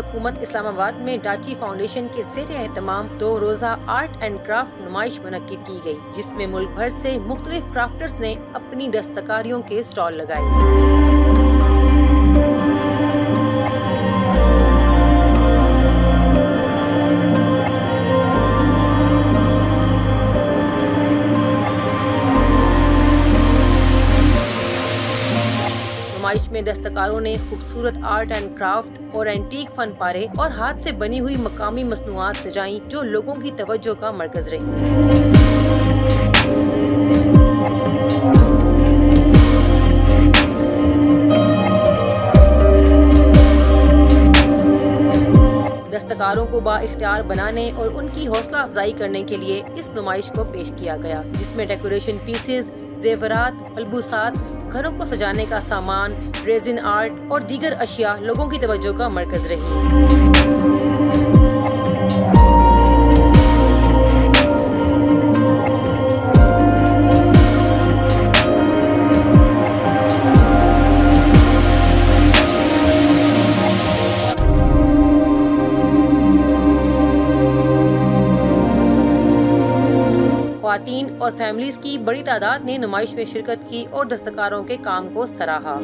हुकूमत इस्लामाबाद में डाची फाउंडेशन के ज़ेर एहतमाम 2 रोज़ा आर्ट एंड क्राफ्ट नुमाइश मुनक्किद की गई, जिसमें मुल्क भर से मुख्तलिफ क्राफ्टर्स ने अपनी दस्तकारियों के स्टॉल लगाए। नुमाइश में दस्तकारों ने खूबसूरत आर्ट एंड क्राफ्ट और एंटीक फन पारे और हाथ से बनी हुई मकामी मसनूआत सजाई, जो लोगों की तवज्जो का मरकज रही। दस्तकारों को बाइख्तियार बनाने और उनकी हौसला अफजाई करने के लिए इस नुमाइश को पेश किया गया, जिसमें डेकोरेशन पीसेज, जेवरात, मलबूसात, घरों को सजाने का सामान, रेजिन आर्ट और दीगर अशिया लोगों की तवज्जो का मरकज रही। ख्वातीन और फैमिलीज की बड़ी तादाद ने नुमाइश में शिरकत की और दस्तकारों के काम को सराहा।